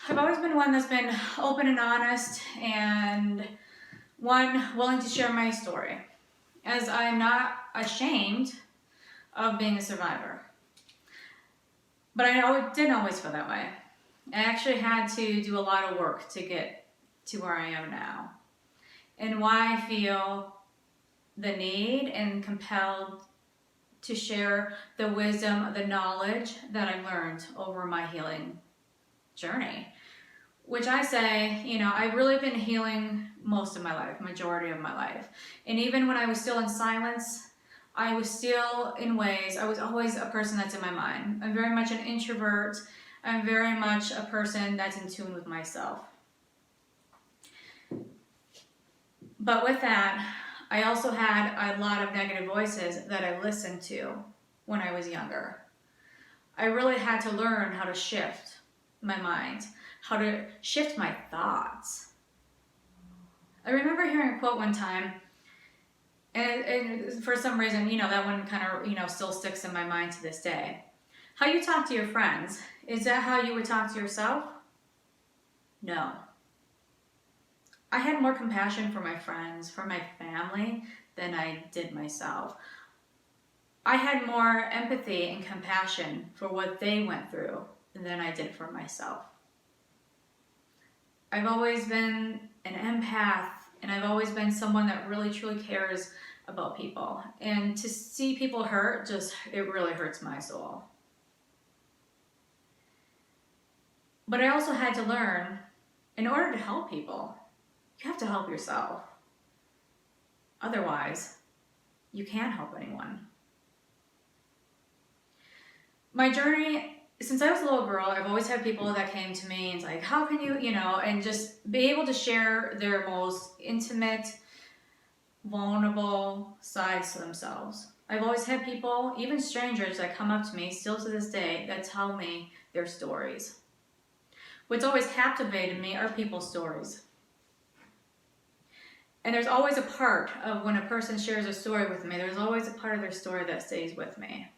I've always been one that's been open and honest and one willing to share my story, as I'm not ashamed of being a survivor. But didn't always feel that way. I actually had to do a lot of work to get to where I am now. And why I feel the need and compelled to share the wisdom, the knowledge that I learned over my healing journey. Which I say, I've really been healing most of my life, majority of my life. And even when I was still in silence, I was still in ways, I was always a person that's in my mind. I'm very much an introvert. I'm very much a person that's in tune with myself. But with that, I also had a lot of negative voices that I listened to when I was younger. I really had to learn how to shift my mind, how to shift my thoughts. I remember hearing a quote one time, and for some reason, that one kind of, still sticks in my mind to this day. How you talk to your friends, is that how you would talk to yourself? No. I had more compassion for my friends, for my family, than I did myself. I had more empathy and compassion for what they went through than I did for myself. I've always been an empath, and I've always been someone that really truly cares about people. And to see people hurt, it really hurts my soul. But I also had to learn, in order to help people, you have to help yourself. Otherwise, you can't help anyone. My journey, since I was a little girl, I've always had people that came to me and it's like, how can you, and just be able to share their most intimate, vulnerable sides to themselves. I've always had people, even strangers, that come up to me, still to this day, that tell me their stories. What's always captivated me are people's stories. And there's always a part of when a person shares a story with me, there's always a part of their story that stays with me.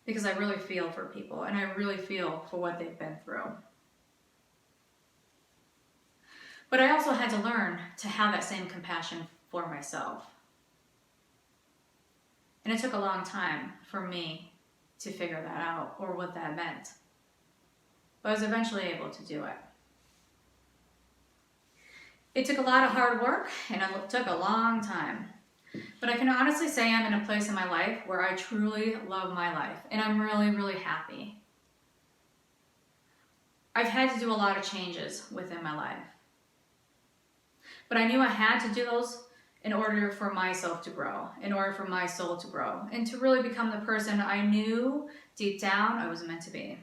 Because I really feel for people, and I really feel for what they've been through. But I also had to learn to have that same compassion for myself. And it took a long time for me to figure that out, or what that meant. But I was eventually able to do it. It took a lot of hard work, and it took a long time. But I can honestly say I'm in a place in my life where I truly love my life, and I'm really, really happy. I've had to do a lot of changes within my life. But I knew I had to do those in order for myself to grow, in order for my soul to grow, and to really become the person I knew deep down I was meant to be.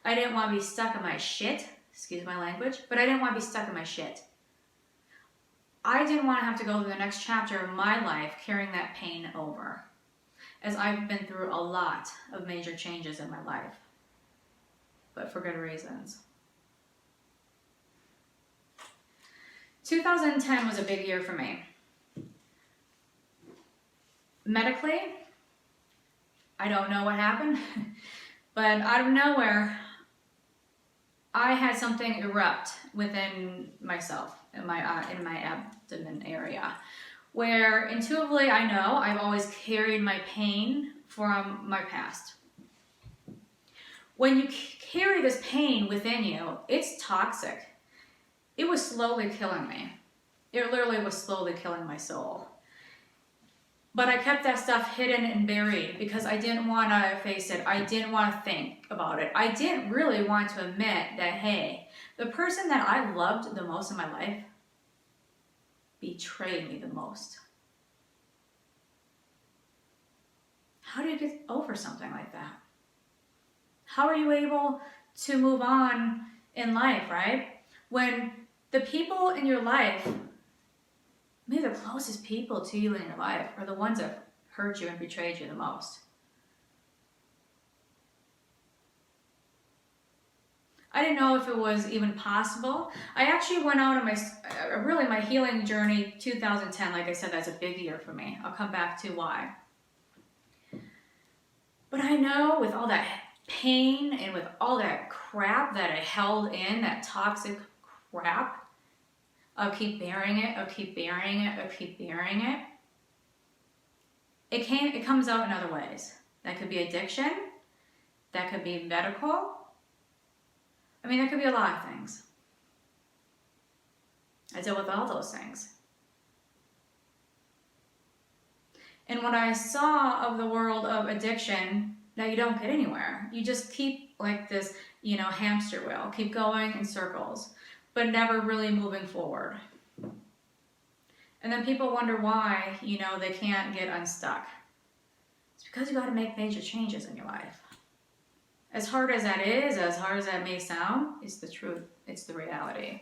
I didn't want to be stuck in my shit, excuse my language, but I didn't want to be stuck in my shit. I didn't want to have to go to the next chapter of my life carrying that pain over, as I've been through a lot of major changes in my life, but for good reasons. 2010 was a big year for me. Medically, I don't know what happened, but out of nowhere, I had something erupt within myself, in my abdomen area, where intuitively I know I've always carried my pain from my past. When you carry this pain within you, it's toxic. It was slowly killing me. It literally was slowly killing my soul. But I kept that stuff hidden and buried because I didn't want to face it. I didn't want to think about it. I didn't really want to admit that, hey, the person that I loved the most in my life betrayed me the most. How do you get over something like that? How are you able to move on in life, right? When the people in your life, maybe the closest people to you in your life, are the ones that hurt you and betrayed you the most. I didn't know if it was even possible. I actually went out on my healing journey 2010. Like I said, that's a big year for me. I'll come back to why. But I know with all that pain and with all that crap that I held in, that toxic crap of keep bearing it, of keep bearing it, of keep bearing it, it comes out in other ways. That could be addiction. That could be medical. I mean, that could be a lot of things. I deal with all those things. And what I saw of the world of addiction, that you don't get anywhere. You just keep like this, hamster wheel, keep going in circles, but never really moving forward. And then people wonder why, they can't get unstuck. It's because you got to make major changes in your life. As hard as that is, as hard as that may sound, it's the truth. It's the reality.